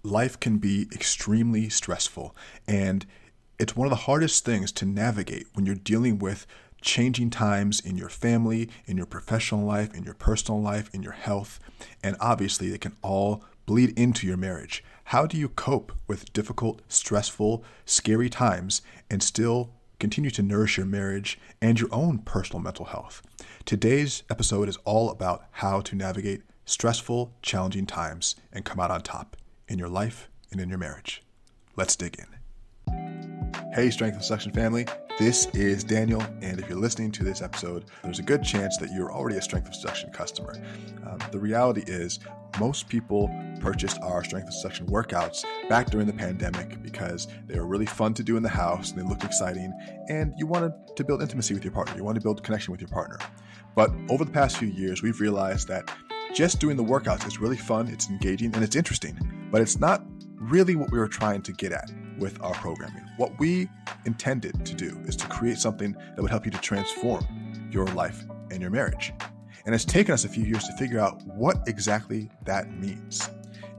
life can be extremely stressful, and it's one of the hardest things to navigate when you're dealing with changing times in your family, in your professional life, in your personal life, in your health, and obviously it can all bleed into your marriage. How do you cope with difficult, stressful, scary times and still continue to nourish your marriage and your own personal mental health? Today's episode is all about how to navigate stressful, challenging times and come out on top in your life and in your marriage. Let's dig in. Hey, Strength of Seduction family, this is Daniel, and if you're listening to this episode, there's a good chance that you're already a Strength of Seduction customer. The reality is, most people purchased our Strength of Seduction workouts back during the pandemic because they were really fun to do in the house and they looked exciting, and you wanted to build intimacy with your partner. You wanted to build connection with your partner. But over the past few years, we've realized that just doing the workouts is really fun, it's engaging, and it's interesting, but it's not really what we were trying to get at with our programming. What we intended to do is to create something that would help you to transform your life and your marriage. And it's taken us a few years to figure out what exactly that means.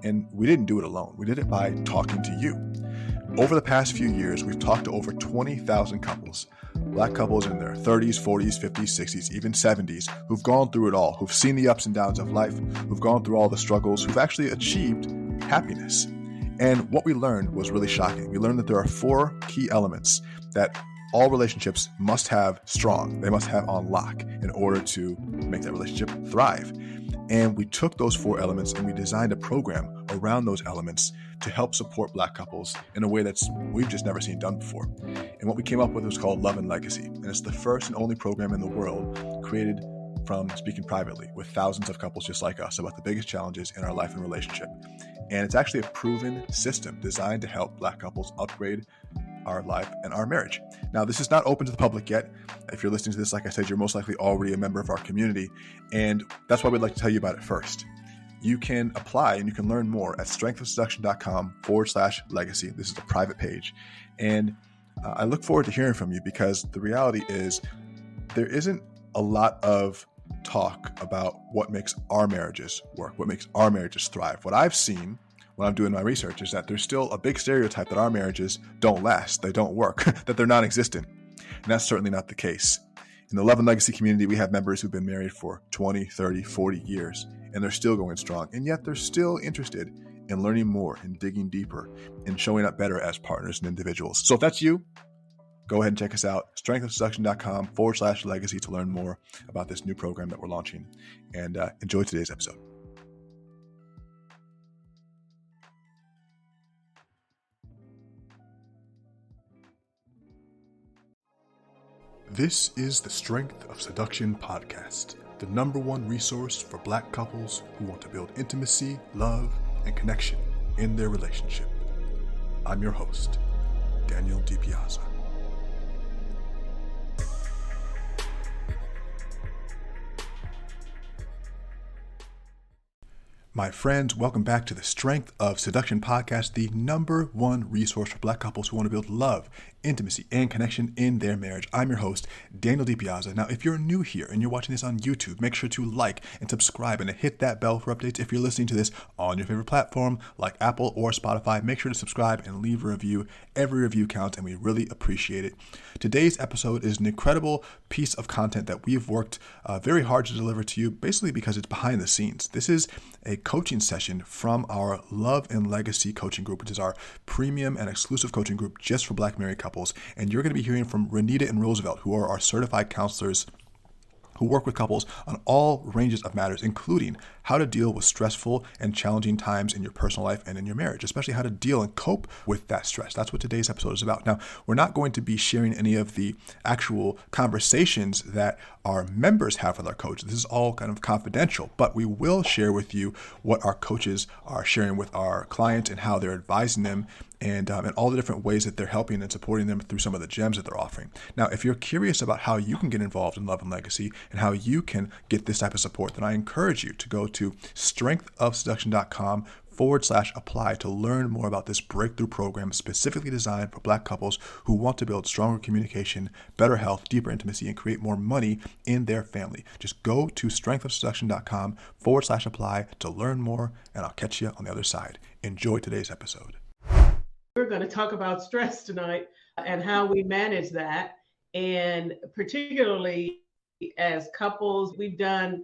And we didn't do it alone. We did it by talking to you. Over the past few years, we've talked to over 20,000 couples, Black couples in their 30s, 40s, 50s, 60s, even 70s, who've gone through it all, who've seen the ups and downs of life, who've gone through all the struggles, who've actually achieved happiness. And what we learned was really shocking. We learned that there are 4 key elements that all relationships must have strong. They must have on lock in order to make that relationship thrive. And we took those 4 elements and we designed a program around those elements to help support Black couples in a way we've just never seen done before. And what we came up with was called Love and Legacy. And it's the first and only program in the world created from speaking privately with thousands of couples just like us about the biggest challenges in our life and relationship. And it's actually a proven system designed to help Black couples upgrade our life and our marriage. Now, this is not open to the public yet. If you're listening to this, like I said, you're most likely already a member of our community. And that's why we'd like to tell you about it first. You can apply and you can learn more at strengthofseduction.com/legacy. This is a private page. And I look forward to hearing from you because the reality is there isn't a lot of talk about what makes our marriages work, what makes our marriages thrive. What I've seen when I'm doing my research is that there's still a big stereotype that our marriages don't last, they don't work, that they're non-existent. And that's certainly not the case. In the Love and Legacy community, we have members who've been married for 20, 30, 40 years, and they're still going strong. And yet they're still interested in learning more and digging deeper and showing up better as partners and individuals. So if that's you, go ahead and check us out, strengthofseduction.com/legacy to learn more about this new program that we're launching. And enjoy today's episode. This is the Strength of Seduction podcast, the #1 resource for Black couples who want to build intimacy, love, and connection in their relationship. I'm your host, Daniel DiPiazza. My friends, welcome back to the Strength of Seduction podcast, the #1 resource for Black couples who want to build love, intimacy, and connection in their marriage. I'm your host, Daniel DiPiazza. Now, if you're new here and you're watching this on YouTube, make sure to like and subscribe and hit that bell for updates. If you're listening to this on your favorite platform like Apple or Spotify, make sure to subscribe and leave a review. Every review counts, and we really appreciate it. Today's episode is an incredible piece of content that we've worked very hard to deliver to you, basically because it's behind the scenes. This is a coaching session from our Love and Legacy coaching group, which is our premium and exclusive coaching group just for Black married couples. And you're going to be hearing from Renita and Roosevelt, who are our certified counselors who work with couples on all ranges of matters, including how to deal with stressful and challenging times in your personal life and in your marriage, especially how to deal and cope with that stress. That's what today's episode is about. Now, we're not going to be sharing any of the actual conversations that our members have with our coach. This is all kind of confidential, but we will share with you what our coaches are sharing with our clients and how they're advising them and all the different ways that they're helping and supporting them through some of the gems that they're offering. Now, if you're curious about how you can get involved in Love and Legacy and how you can get this type of support, then I encourage you to go to strengthofseduction.com/apply to learn more about this breakthrough program specifically designed for Black couples who want to build stronger communication, better health, deeper intimacy, and create more money in their family. Just go to strengthofseduction.com/apply to learn more, and I'll catch you on the other side. Enjoy today's episode. We're going to talk about stress tonight and how we manage that. And particularly as couples, we've done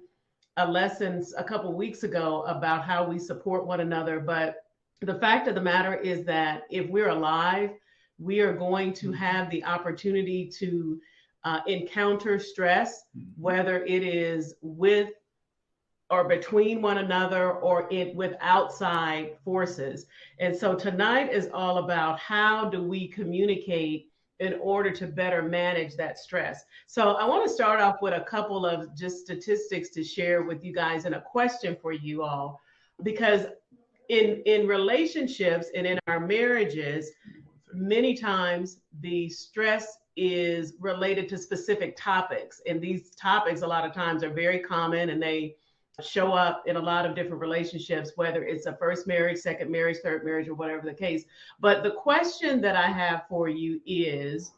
a lessons a couple weeks ago about how we support one another. But the fact of the matter is that if we're alive, we are going to have the opportunity to encounter stress, whether it is with or between one another or with outside forces. And so tonight is all about how do we communicate in order to better manage that stress. So I want to start off with a couple of just statistics to share with you guys and a question for you all, because in relationships and in our marriages, many times the stress is related to specific topics. And these topics a lot of times are very common, and they show up in a lot of different relationships, whether it's a first marriage, second marriage, third marriage, or whatever the case. But the question that I have for you is,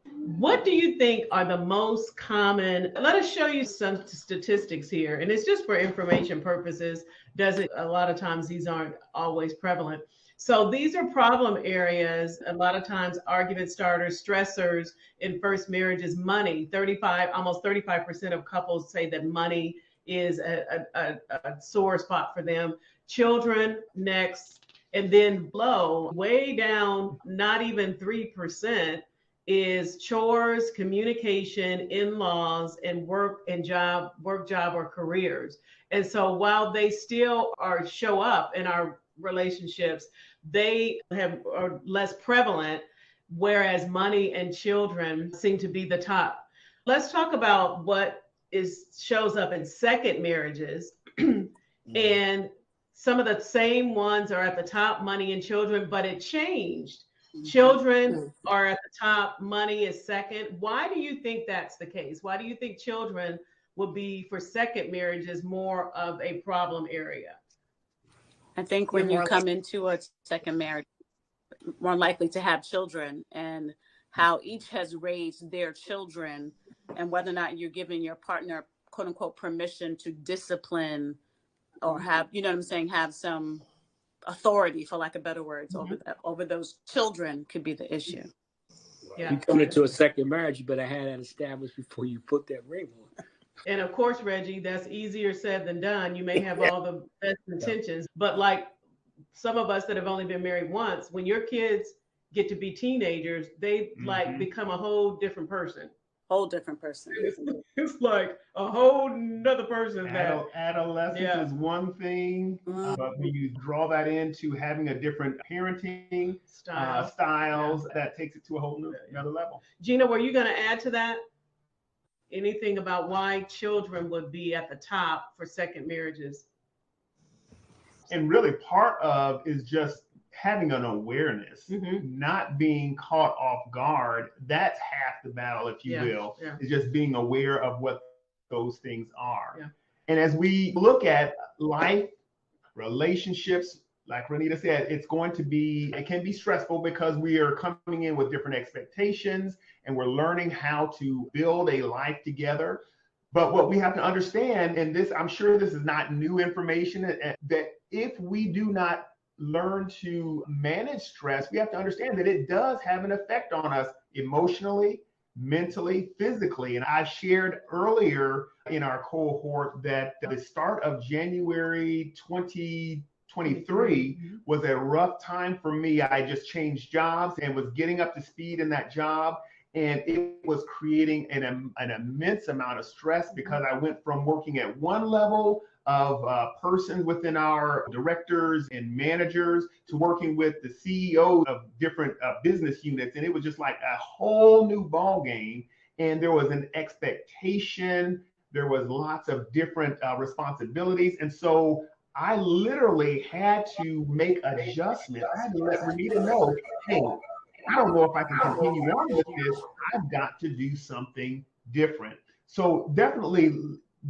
what do you think are the most common? Let us show you some statistics here, and it's just for information purposes. A lot of times these aren't always prevalent. So these are problem areas. A lot of times argument starters, stressors in first marriages. Money, almost 35% of couples say that money is a sore spot for them. Children next, and then below, way down, not even 3%, is chores, communication, in-laws, and work, job, or careers. And so while they still show up in our relationships, they are less prevalent, whereas money and children seem to be the top. Let's talk about what shows up in second marriages. And some of the same ones are at the top, money and children, but it changed. Children are at the top, money is second. Why do you think that's the case? Why do you think children will be, for second marriages, more of a problem area? I think when you come into a second marriage, more likely to have children, and how each has raised their children, and whether or not you're giving your partner, quote unquote, permission to discipline or have, you know what I'm saying, have some authority, for lack of better words, over those children could be the issue. Yeah. You come into a second marriage, you better have that established before you put that ring on. And of course, Reggie, that's easier said than done. You may have all the best intentions, but like some of us that have only been married once, when your kids get to be teenagers, they become a whole different person. It's like a whole nother person. Adolescence is one thing, but when you draw that into having a different parenting styles, that takes it to a whole another level. Gina, were you going to add to that? Anything about why children would be at the top for second marriages? And really part of is just having an awareness, not being caught off guard. That's half the battle, if you will, is just being aware of what those things are. Yeah. And as we look at life, relationships, like Renita said, it can be stressful because we are coming in with different expectations and we're learning how to build a life together. But what we have to understand, and this, I'm sure this is not new information, that if we do not learn to manage stress, we have to understand that it does have an effect on us emotionally, mentally, physically. And I shared earlier in our cohort that the start of January 2023 was a rough time for me. I just changed jobs and was getting up to speed in that job. And it was creating an immense amount of stress because I went from working at one level of persons within our directors and managers to working with the CEOs of different business units. And it was just like a whole new ball game. And there was an expectation. There was lots of different responsibilities. And so I literally had to make adjustments. I had to let Renita know, hey, I don't know if I can continue on with this. I've got to do something different. So definitely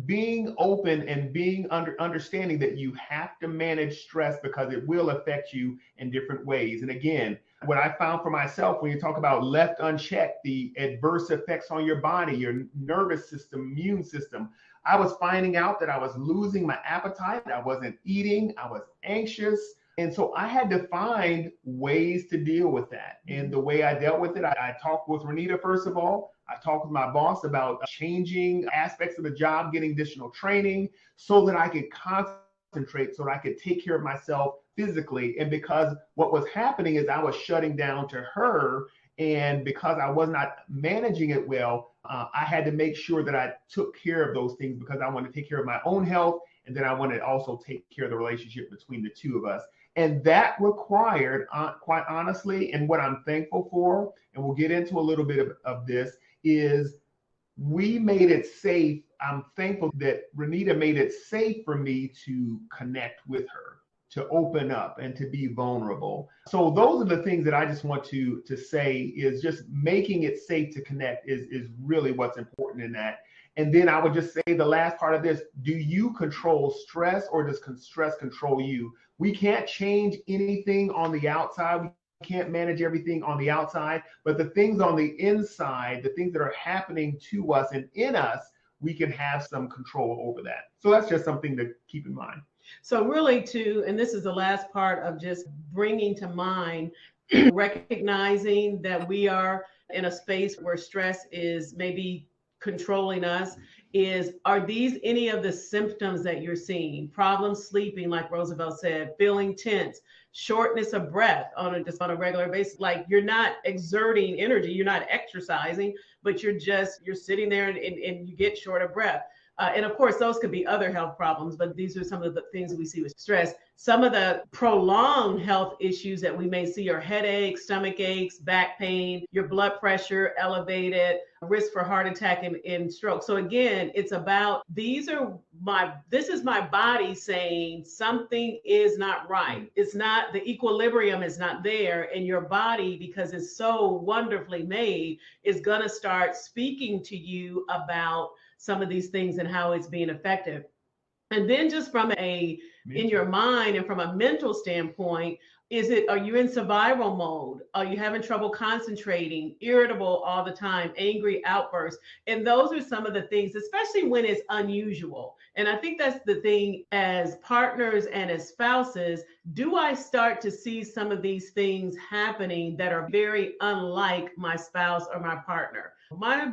being open and being understanding that you have to manage stress because it will affect you in different ways. And again, what I found for myself, when you talk about left unchecked, the adverse effects on your body, your nervous system, immune system, I was finding out that I was losing my appetite. I wasn't eating. I was anxious. And so I had to find ways to deal with that. And the way I dealt with it, I talked with Renita, first of all. I talked with my boss about changing aspects of the job, getting additional training so that I could concentrate, so that I could take care of myself physically. And because what was happening is I was shutting down to her. And because I was not managing it well, I had to make sure that I took care of those things because I wanted to take care of my own health. And then I wanted to also take care of the relationship between the two of us. And that required, quite honestly, and what I'm thankful for, and we'll get into a little bit of this, is we made it safe. I'm thankful that Renita made it safe for me to connect with her, to open up and to be vulnerable. So those are the things that I just want to say, is just making it safe to connect is really what's important in that. And then I would just say the last part of this: do you control stress, or does stress control you? We can't change anything on the outside. We can't manage everything on the outside, but the things on the inside, the things that are happening to us and in us, we can have some control over that. So that's just something to keep in mind. So really too, and this is the last part of just bringing to mind, recognizing that we are in a space where stress is maybe controlling us, are these any of the symptoms that you're seeing? Problems sleeping, like Roosevelt said, feeling tense, shortness of breath on a regular basis, like you're not exerting energy, you're not exercising, but you're sitting there and you get short of breath. And of course, those could be other health problems, but these are some of the things we see with stress. Some of the prolonged health issues that we may see are headaches, stomach aches, back pain, your blood pressure elevated, risk for heart attack and stroke. So again, it's about, this is my body saying something is not right. It's not, the equilibrium is not there. And your body, because it's so wonderfully made, is going to start speaking to you about some of these things and how it's being effective. And then just from in your mind and from a mental standpoint, are you in survival mode? Are you having trouble concentrating, irritable all the time, angry outbursts? And those are some of the things, especially when it's unusual. And I think that's the thing, as partners and as spouses, do I start to see some of these things happening that are very unlike my spouse or my partner? My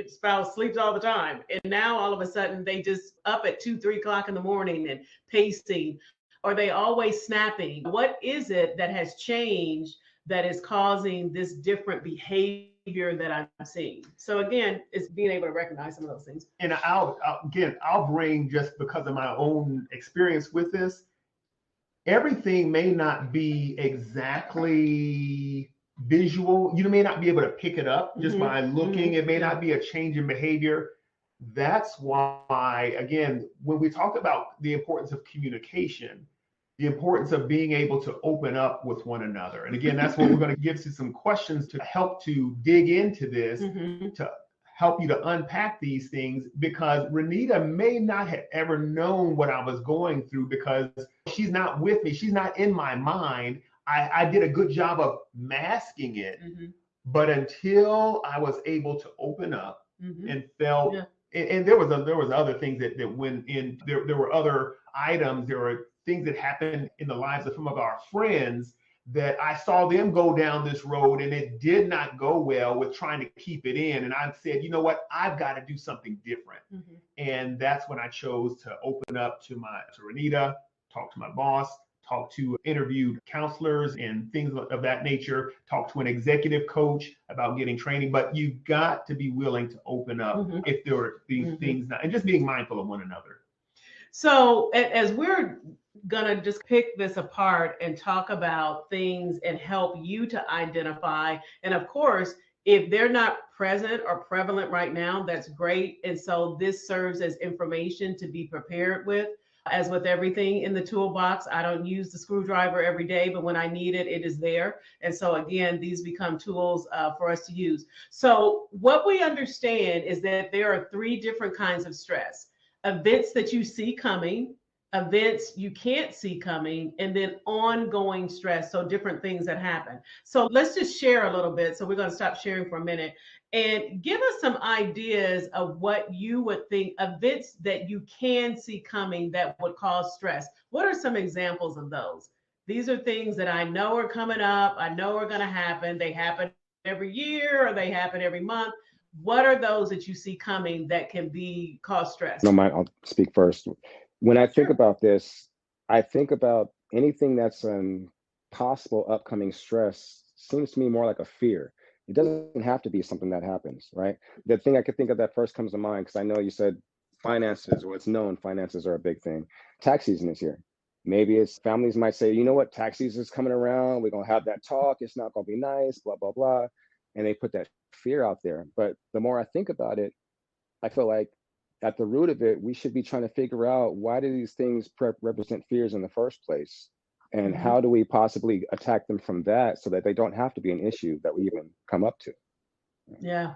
spouse sleeps all the time. And now all of a sudden they just up at 2-3 o'clock in the morning and pacing. Are they always snapping? What is it that has changed that is causing this different behavior that I'm seeing? So again, it's being able to recognize some of those things. And I'll bring, just because of my own experience with this, everything may not be exactly visual. You may not be able to pick it up just by looking. It may not be a change in behavior. That's why, again, when we talk about the importance of communication, the importance of being able to open up with one another. And again, that's what we're going to give you some questions to help to dig into this, to help you to unpack these things, because Renita may not have ever known what I was going through because she's not with me. She's not in my mind. I did a good job of masking it, but until I was able to open up and felt, and there was other things that went in, there were other items, there were things that happened in the lives of some of our friends that I saw them go down this road, and it did not go well with trying to keep it in. And I said, you know what, I've got to do something different. And that's when I chose to open up to Renita, talk to my boss, talk to interviewed counselors and things of that nature, talk to an executive coach about getting training. But you've got to be willing to open up if there are these things, and just being mindful of one another. So as we're gonna just pick this apart and talk about things and help you to identify, and of course, if they're not present or prevalent right now, that's great. And so this serves as information to be prepared with. As with everything in the toolbox, I don't use the screwdriver every day, but when I need it, it is there. And so again, these become tools for us to use. So what we understand is that there are 3 different kinds of stress: events that you see coming, events you can't see coming, and then ongoing stress. So different things that happen. So let's just share a little bit. So we're going to stop sharing for a minute and give us some ideas of what you would think, events that you can see coming that would cause stress. What are some examples of those? These are things that I know are coming up. I know are going to happen. They happen every year or they happen every month. What are those that you see coming that can cause stress? No, I'll speak first. When I think about this, I think about anything that's possible upcoming stress seems to me more like a fear. It doesn't have to be something that happens, right? The thing I could think of that first comes to mind, because I know you said finances, or it's known finances are a big thing. Tax season is here. Maybe it's families might say, you know what, tax season is coming around. We're going to have that talk. It's not going to be nice, blah, blah, blah. And they put that fear out there. But the more I think about it, I feel like at the root of it, we should be trying to figure out, why do these things represent fears in the first place? And how do we possibly attack them from that so that they don't have to be an issue that we even come up to? Yeah.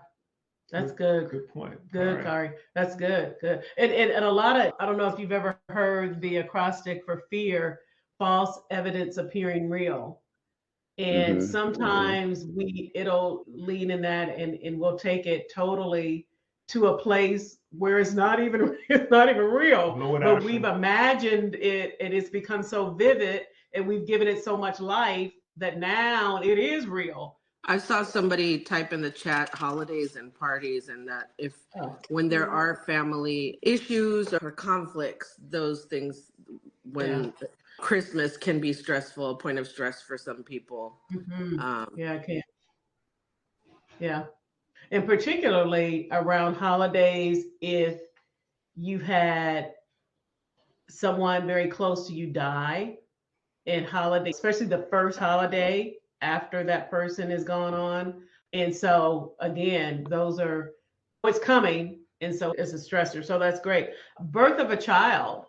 That's good. Good point. Good, Kari. That's good. Good. And a lot of, I don't know if you've ever heard the acrostic for fear, false evidence appearing real. And sometimes it'll lean in that and we'll take it totally to a place where it's not even real. But we've imagined it and it's become so vivid and we've given it so much life that now it is real. I saw somebody type in the chat holidays and parties, and that when there are family issues or conflicts, those things, when Christmas can be stressful, a point of stress for some people. Yeah, I can. Yeah. And particularly around holidays, if you've had someone very close to you die in holiday, especially the first holiday after that person is gone on. And so again, it's coming. And so it's a stressor. So that's great. Birth of a child.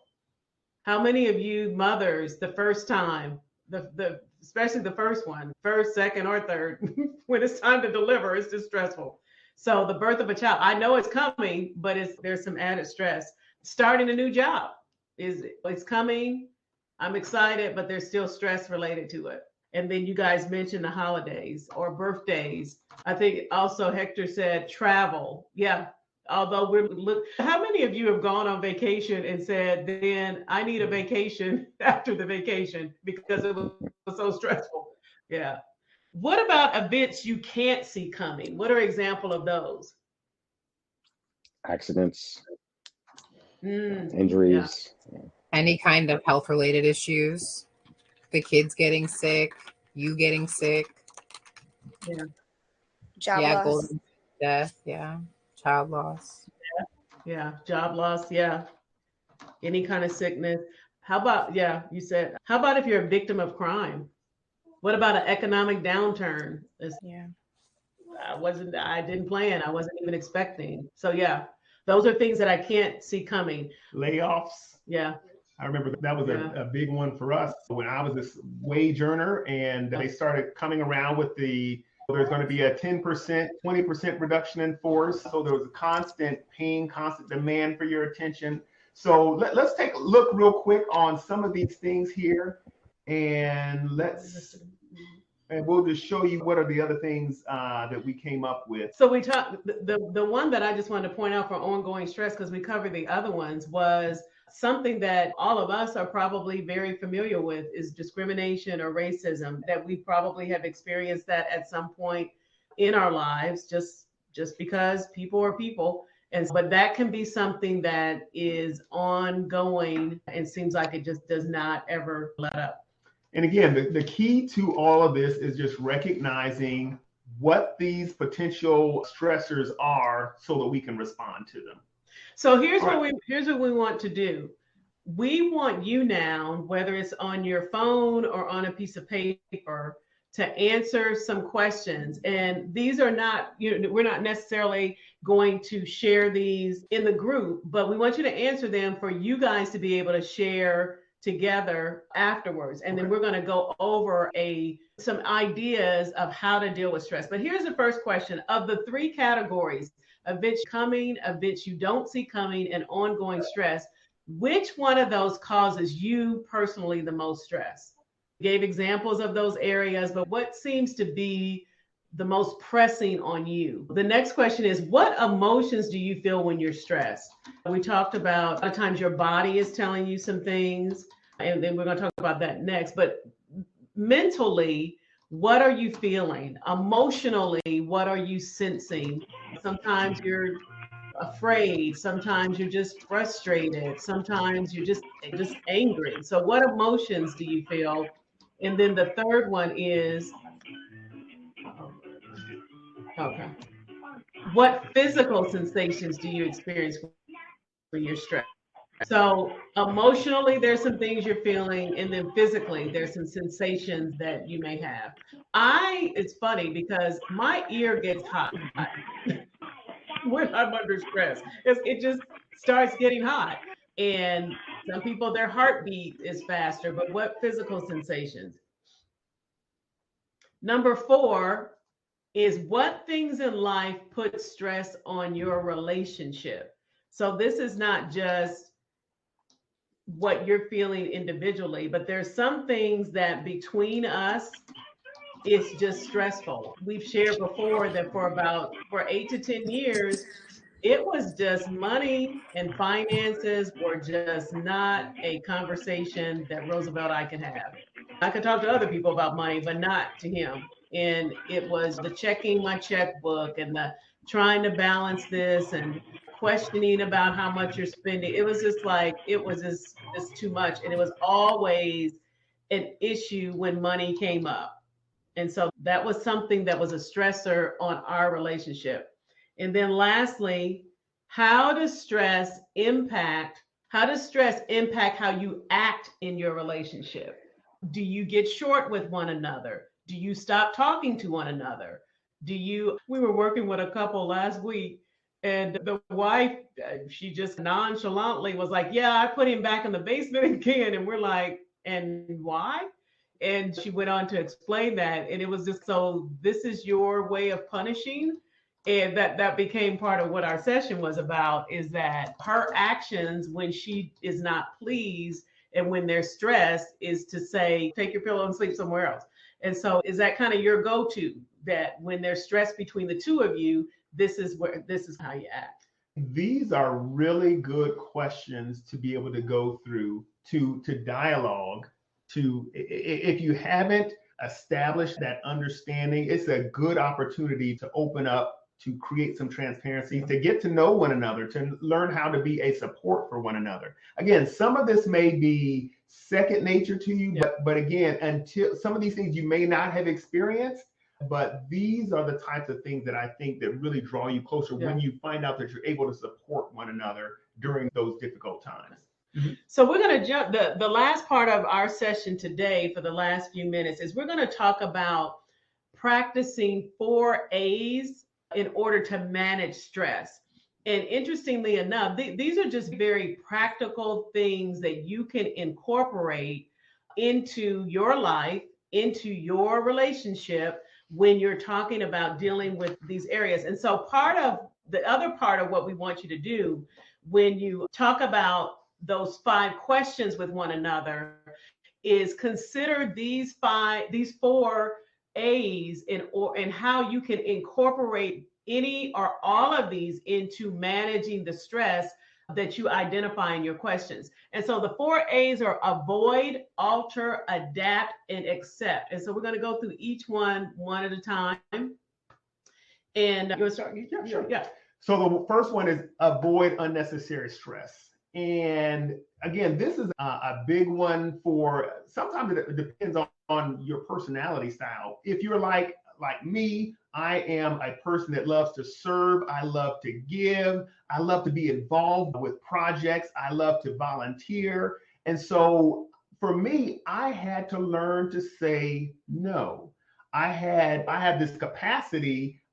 How many of you mothers, the first time, especially the first one, first, second, or third, when it's time to deliver, it's just stressful. So the birth of a child, I know it's coming, but there's some added stress. Starting a new job it's coming. I'm excited, but there's still stress related to it. And then you guys mentioned the holidays or birthdays. I think also Hector said travel. Yeah. Although how many of you have gone on vacation and said, then I need a vacation after the vacation because it was so stressful? Yeah. What about events you can't see coming? What are examples of those? Accidents, injuries. Yeah. Any kind of health-related issues. The kids getting sick, you getting sick. Yeah. Job loss. Death, child loss. Yeah, job loss, any kind of sickness. How about, you said, how about if you're a victim of crime? What about an economic downturn? I didn't plan, I wasn't even expecting. So those are things that I can't see coming. Layoffs. Yeah. I remember that was a big one for us when I was this wage earner, and they started coming around with there's going to be a 10%, 20% reduction in force. So there was a constant pain, constant demand for your attention. So let's take a look real quick on some of these things here, and we'll just show you what are the other things that we came up with. So we talked, the one that I just wanted to point out for ongoing stress, because we covered the other ones, was something that all of us are probably very familiar with is discrimination or racism, that we probably have experienced that at some point in our lives, just because people are people. But that can be something that is ongoing and seems like it just does not ever let up. And again, the key to all of this is just recognizing what these potential stressors are so that we can respond to them. So here's what we want to do. We want you now, whether it's on your phone or on a piece of paper, to answer some questions. And these are not, we're not necessarily going to share these in the group, but we want you to answer them for you guys to be able to share together afterwards. And then we're going to go over some ideas of how to deal with stress. But here's the first question. Of the three categories, events coming, events you don't see coming, and ongoing stress, which one of those causes you personally the most stress? Gave examples of those areas, but what seems to be the most pressing on you? The next question is, what emotions do you feel when you're stressed? We talked about a lot of times your body is telling you some things. And then we're going to talk about that next. But mentally, what are you feeling? Emotionally, what are you sensing? Sometimes you're afraid, sometimes you're just frustrated, sometimes you're just angry. So what emotions do you feel? And then the third one is, okay, what physical sensations do you experience when you're stressed? So emotionally, there's some things you're feeling, and then physically, there's some sensations that you may have. It's funny because my ear gets hot when I'm under stress. It just starts getting hot. And some people, their heartbeat is faster, but what physical sensations? Number 4 is what things in life put stress on your relationship. So this is not just what you're feeling individually, but there's some things that between us, it's just stressful. We've shared before that for 8 to 10 years, it was just money and finances were just not a conversation that Roosevelt I could have. I could talk to other people about money, but not to him. And it was the checking my checkbook and the trying to balance this and questioning about how much you're spending. It was just like, it was just too much. And it was always an issue when money came up. And so that was something that was a stressor on our relationship. And then lastly, how does stress impact how you act in your relationship? Do you get short with one another? Do you stop talking to one another? We were working with a couple last week, and the wife, she just nonchalantly was like, yeah, I put him back in the basement again. And we're like, and why? And she went on to explain that. And it was just, so this is your way of punishing. And that became part of what our session was about, is that her actions when she is not pleased and when they're stressed is to say, take your pillow and sleep somewhere else. And so is that kind of your go-to, that when there's stress between the two of you, this is how you act? These are really good questions to be able to go through to dialogue. If you haven't established that understanding, it's a good opportunity to open up, to create some transparency, to get to know one another, to learn how to be a support for one another. Again, some of this may be second nature to you, but again, until some of these things you may not have experienced, but these are the types of things that I think that really draw you closer when you find out that you're able to support one another during those difficult times. Mm-hmm. So we're going to jump, the last part of our session today for the last few minutes is we're going to talk about practicing 4 A's in order to manage stress. And interestingly enough, these are just very practical things that you can incorporate into your life, into your relationship when you're talking about dealing with these areas. And so the other part of what we want you to do when you talk about those 5 questions with one another is consider these 4 A's and how you can incorporate any or all of these into managing the stress that you identify in your questions. And so the 4 A's are avoid, alter, adapt, and accept. And so we're going to go through each one at a time. And you want to start? Yeah, sure. Yeah. So the first one is avoid unnecessary stress. And again, this is a big one sometimes it depends on your personality style. If you're like me, I am a person that loves to serve. I love to give. I love to be involved with projects. I love to volunteer. And so for me, I had to learn to say no. I have this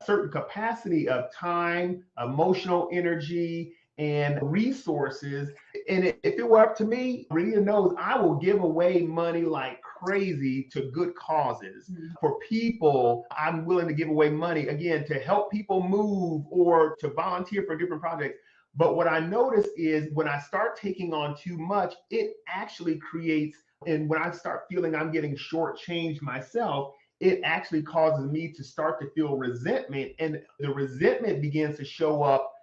certain capacity of time, emotional energy, and resources. And if it were up to me, Renita knows I will give away money like crazy to good causes. Mm-hmm. For people, I'm willing to give away money, again, to help people move or to volunteer for different projects. But what I notice is when I start taking on too much, it actually creates, and when I start feeling I'm getting shortchanged myself, it actually causes me to start to feel resentment. And the resentment begins to show up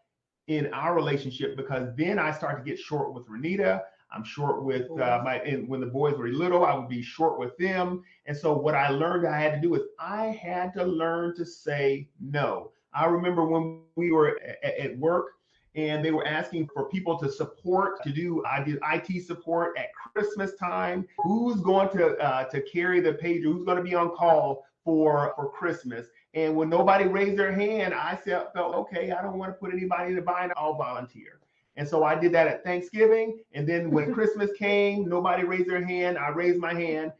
in our relationship because then I start to get short with Renita. I'm short with and when the boys were little, I would be short with them. And so what I learned I had to do is I had to learn to say no. I remember when we were at work and they were asking for people to support, I did IT support at Christmas time. Who's going to carry the pager? Who's going to be on call for Christmas? And when nobody raised their hand, I felt, okay, I don't want to put anybody in the bind, I'll volunteer. And so I did that at Thanksgiving. And then when Christmas came, nobody raised their hand. I raised my hand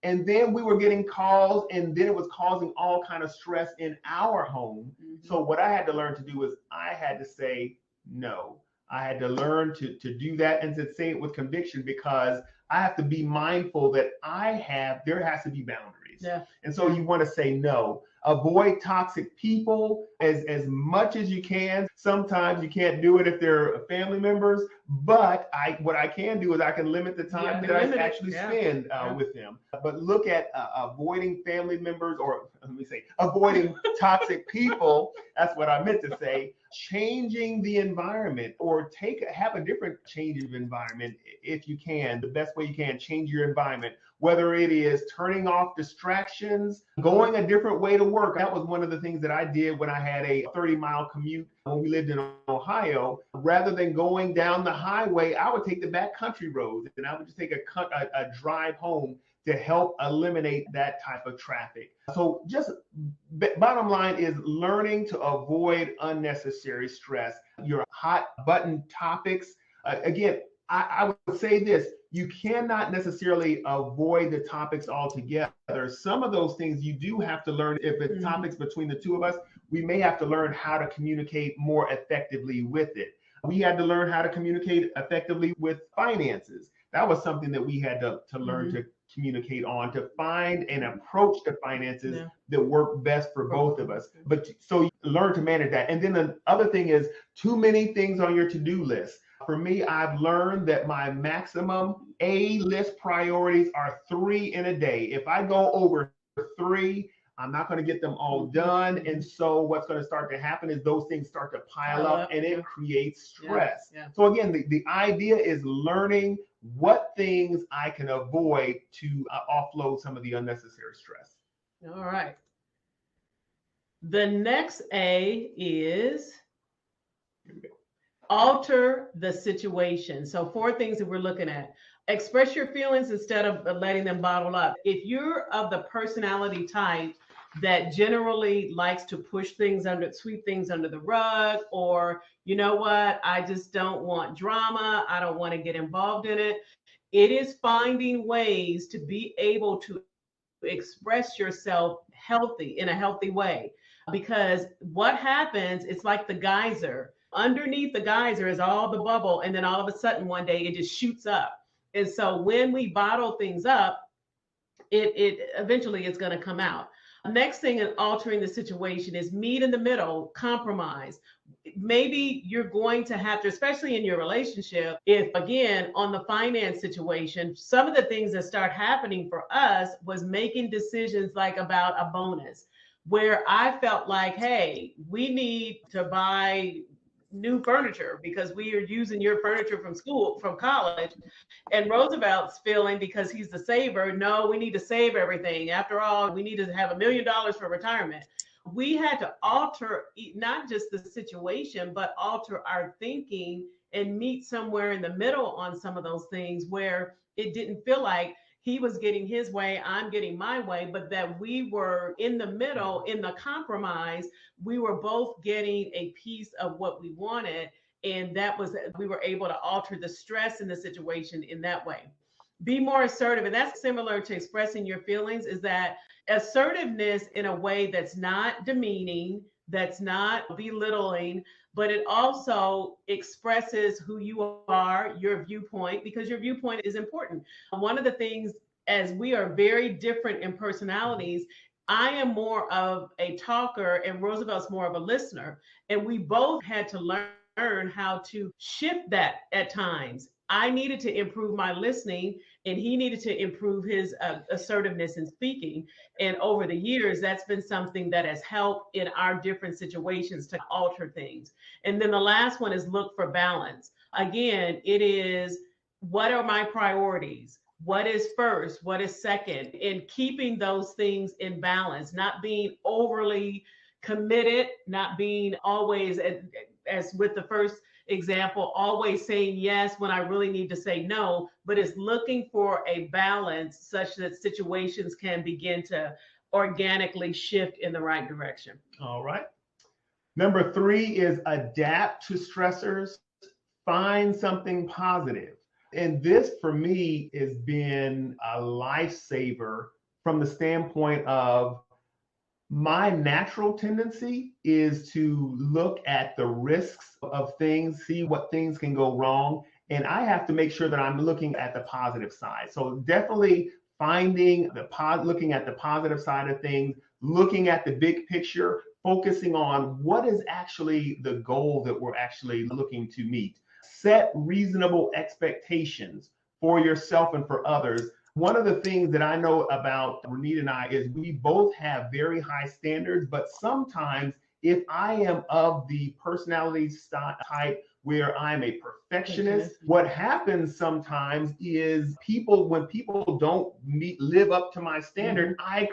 and then we were getting calls, and then it was causing all kind of stress in our home. Mm-hmm. So what I had to learn to do is I had to say no. I had to learn to do that and to say it with conviction, because I have to be mindful that there has to be boundaries. Yeah. And so you want to say no. Avoid toxic people as much as you can. Sometimes you can't do it if they're family members, but what I can do is I can limit the time that I actually spend with them. But look at avoiding family members, or let me say, avoiding toxic people. That's what I meant to say. Changing the environment, or have a different change of environment if you can. The best way you can change your environment, whether it is turning off distractions, going a different way to work. That was one of the things that I did when I had a 30-mile commute when we lived in Ohio. Rather than going down the highway, I would take the backcountry roads, and I would just take a drive home to help eliminate that type of traffic. So just bottom line is learning to avoid unnecessary stress. Your hot button topics, again, I would say this: you cannot necessarily avoid the topics altogether. Some of those things you do have to learn. If it's topics between the two of us, we may have to learn how to communicate more effectively with it. We had to learn how to communicate effectively with finances. That was something that we had to learn to communicate on, to find an approach to finances that work best for both of us. But so you learn to manage that. And then the other thing is too many things on your to-do list. For me, I've learned that my maximum A-list priorities are 3 in a day. If I go over 3, I'm not going to get them all done. And so what's going to start to happen is those things start to pile up, and it creates stress. Yeah. So again, the idea is learning what things I can avoid to offload some of the unnecessary stress. All right. The next A is alter the situation. So 4 things that we're looking at. Express your feelings instead of letting them bottle up. If you're of the personality type that generally likes to sweep things under the rug, or you know what, I just don't want drama, I don't want to get involved in it. It is finding ways to be able to express yourself in a healthy way. Because what happens, it's like the geyser. Underneath the geyser is all the bubble, and then all of a sudden one day it just shoots up. And so when we bottle things up, it eventually is going to come out. Next thing in altering the situation is meet in the middle, compromise. Maybe you're going to have to, especially in your relationship, if again, on the finance situation, some of the things that start happening for us was making decisions like about a bonus, where I felt like, hey, we need to buy new furniture because we are using your furniture from college. And Roosevelt's feeling, because he's the saver, no, we need to save everything. After all, we need to have $1 million for retirement. We had to alter not just the situation, but alter our thinking and meet somewhere in the middle on some of those things where it didn't feel like he was getting his way, I'm getting my way, but that we were in the middle, in the compromise. We were both getting a piece of what we wanted. And we were able to alter the stress in the situation in that way. Be more assertive. And that's similar to expressing your feelings, is that assertiveness in a way that's not demeaning, that's not belittling, but it also expresses who you are, your viewpoint, because your viewpoint is important. One of the things, as we are very different in personalities, I am more of a talker and Roosevelt's more of a listener. And we both had to learn how to shift that at times. I needed to improve my listening, and he needed to improve his assertiveness in speaking. And over the years, that's been something that has helped in our different situations to alter things. And then the last one is look for balance. Again, it is what are my priorities? What is first? What is second? And keeping those things in balance, not being overly committed, not being always, as with the first example, always saying yes when I really need to say no, but it's looking for a balance such that situations can begin to organically shift in the right direction. All right. Number 3 is adapt to stressors, find something positive. And this for me has been a lifesaver from the standpoint of my natural tendency is to look at the risks of things, see what things can go wrong. And I have to make sure that I'm looking at the positive side. So definitely looking at the positive side of things, looking at the big picture, focusing on what is actually the goal that we're actually looking to meet. Set reasonable expectations for yourself and for others. One of the things that I know about Renita and I is we both have very high standards, but sometimes if I am of the personality type where I'm a perfectionist, what happens sometimes is when people don't live up to my standard, I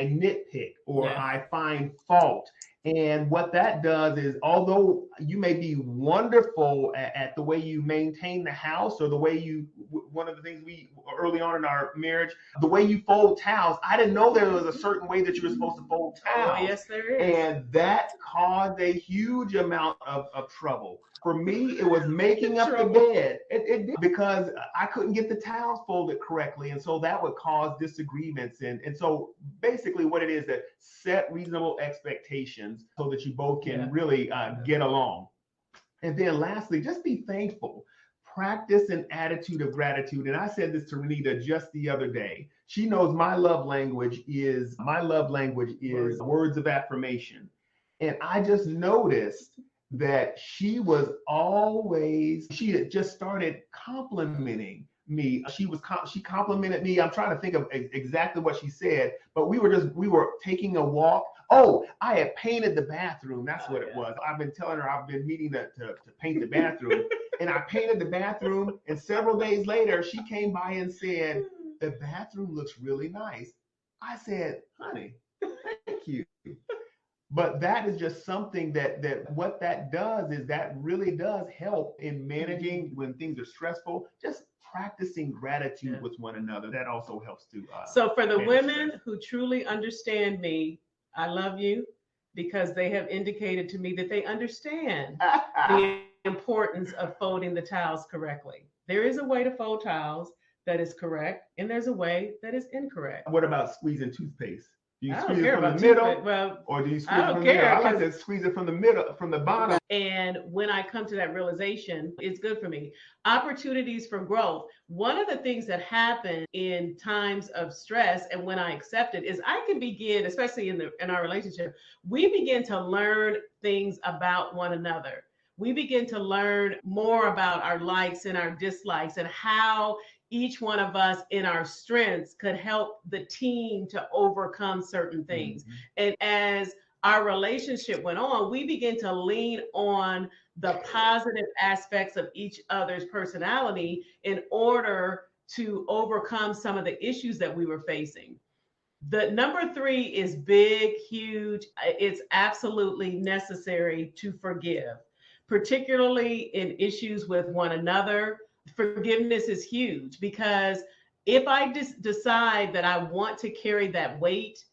nitpick or I find fault. And what that does is, although you may be wonderful at the way you maintain the house or the way one of the things we early on in our marriage, the way you fold towels, I didn't know there was a certain way that you were supposed to fold towels. Oh, yes, there is. And that caused a huge amount of trouble. For me, it was making up the bed. It did, because I couldn't get the towels folded correctly. And so that would cause disagreements. And so basically what it is that set reasonable expectations so that you both can really get along. And then lastly, just be thankful. Practice an attitude of gratitude. And I said this to Renita just the other day. She knows my love language is words of affirmation. And I just noticed that she had just started complimenting me. She complimented me. I'm trying to think of exactly what she said, but we were taking a walk. Oh, I had painted the bathroom. That's what it was. I've been telling her I've been meaning to paint the bathroom, and I painted the bathroom. And several days later, she came by and said, "The bathroom looks really nice." I said, "Honey, thank you." But that is just something that what that does is that really does help in managing when things are stressful. Just practicing gratitude with one another. That also helps to. So for the women who truly understand me, I love you, because they have indicated to me that they understand the importance of folding the towels correctly. There is a way to fold towels that is correct, and there's a way that is incorrect. What about squeezing toothpaste? Do you squeeze it from the middle, or do you squeeze it from the middle? I like to squeeze it from the middle, from the bottom. And when I come to that realization, it's good for me. Opportunities for growth. One of the things that happen in times of stress, and when I accept it, is I can begin, especially in our relationship, we begin to learn things about one another. We begin to learn more about our likes and our dislikes, and how each one of us in our strengths could help the team to overcome certain things. And as our relationship went on, we began to lean on the positive aspects of each other's personality in order to overcome some of the issues that we were facing. The number 3 is big, huge. It's absolutely necessary to forgive, particularly in issues with one another. Forgiveness is huge, because if I decide that I want to carry that weight,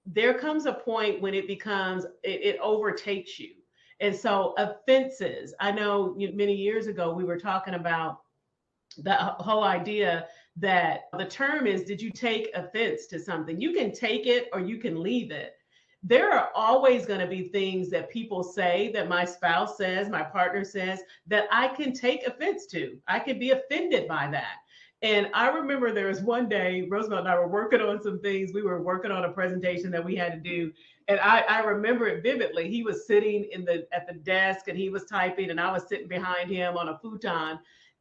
there comes a point when it overtakes you. And so offenses, I know many years ago we were talking about the whole idea that the term is, did you take offense to something? You can take it or you can leave it. There are always going to be things that people say, that my spouse says, my partner says, that I can take offense to. I can be offended by that. And I remember there was one day, Roosevelt and I were working on some things. We were working on a presentation that we had to do. And I remember it vividly. He was sitting at the desk and he was typing, and I was sitting behind him on a futon.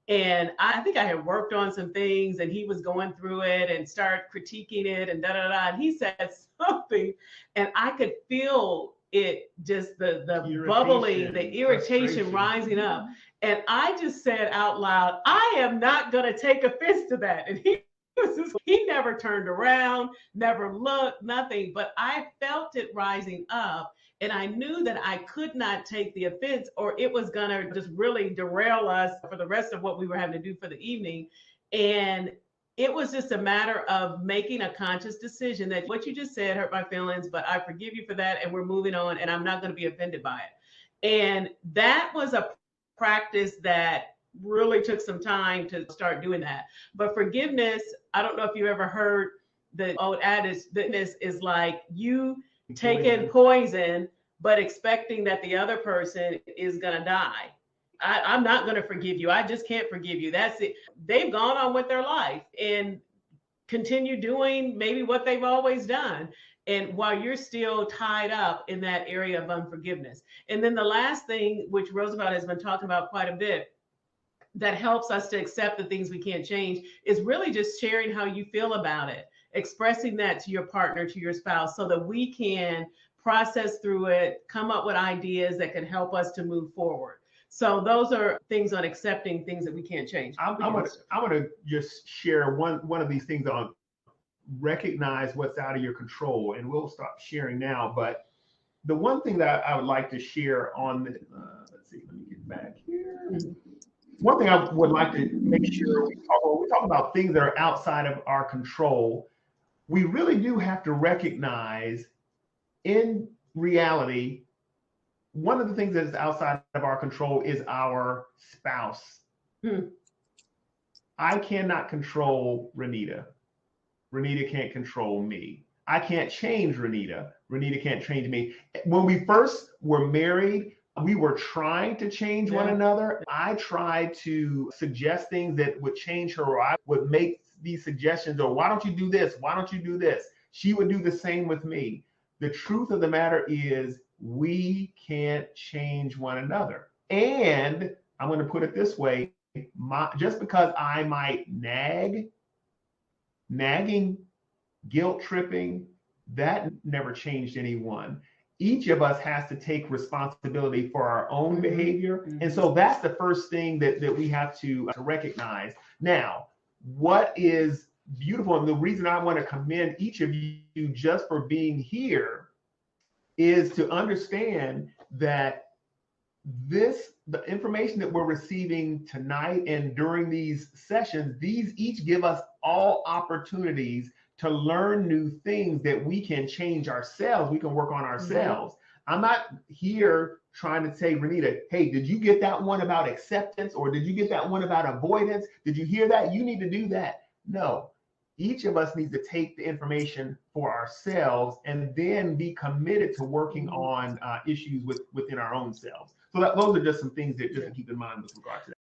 And I think I had worked on some things, and he was going through it and started critiquing it and da-da-da. And he said something, and I could feel it just the bubbling, the irritation rising up. And I just said out loud, I am not going to take offense to that. And he never turned around, never looked, nothing. But I felt it rising up. And I knew that I could not take the offense, or it was going to just really derail us for the rest of what we were having to do for the evening. And it was just a matter of making a conscious decision that what you just said hurt my feelings, but I forgive you for that. And we're moving on, and I'm not going to be offended by it. And that was a practice that really took some time to start doing that. But forgiveness, I don't know if you ever heard the old adage, forgiveness is like you taking poison, but expecting that the other person is going to die. I'm not going to forgive you. I just can't forgive you. That's it. They've gone on with their life and continue doing maybe what they've always done. And while you're still tied up in that area of unforgiveness. And then the last thing, which Roosevelt has been talking about quite a bit, that helps us to accept the things we can't change, is really just sharing how you feel about it, expressing that to your partner, to your spouse, so that we can process through it, come up with ideas that can help us to move forward. So those are things on accepting things that we can't change. I'm gonna just share one of these things on recognize what's out of your control, and we'll stop sharing now. But the one thing that I would like to share on the, let's see, let me get back here. One thing I would like to make sure we talk about things that are outside of our control. We really do have to recognize, in reality, one of the things that is outside of our control is our spouse. I cannot control Renita. Renita can't control me. I can't change Renita. Renita can't change me. When we first were married, we were trying to change one another. I tried to suggest things that would change her, or I would make these suggestions, or why don't you do this? Why don't you do this? She would do the same with me. The truth of the matter is we can't change one another. And I'm going to put it this way, just because I might nagging, guilt tripping, that never changed anyone. Each of us has to take responsibility for our own behavior. And so that's the first thing that we have to recognize. Now, what is beautiful, and the reason I want to commend each of you just for being here, is to understand that the information that we're receiving tonight and during these sessions, these each give us all opportunities to learn new things that we can change ourselves. We can work on ourselves. I'm not here trying to say, Renita, hey, did you get that one about acceptance? Or did you get that one about avoidance? Did you hear that? You need to do that. No, each of us needs to take the information for ourselves and then be committed to working on issues within our own selves. So those are just some things that just to keep in mind with regard to that.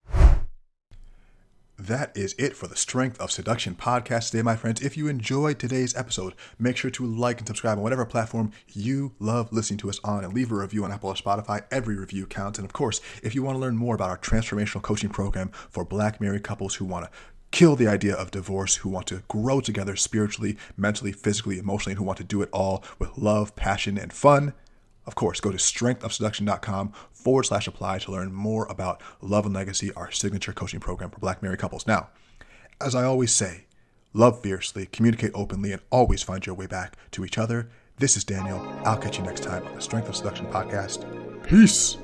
That is it for the Strength of Seduction podcast today, my friends. If you enjoyed today's episode, make sure to like and subscribe on whatever platform you love listening to us on, and leave a review on Apple or Spotify. Every review counts. And of course, if you want to learn more about our transformational coaching program for Black married couples who want to kill the idea of divorce, who want to grow together spiritually, mentally, physically, emotionally, and who want to do it all with love, passion, and fun, of course, go to strengthofseduction.com/apply to learn more about Love and Legacy, our signature coaching program for Black married couples. Now, as I always say, love fiercely, communicate openly, and always find your way back to each other. This is Daniel. I'll catch you next time on the Strength of Seduction podcast. Peace.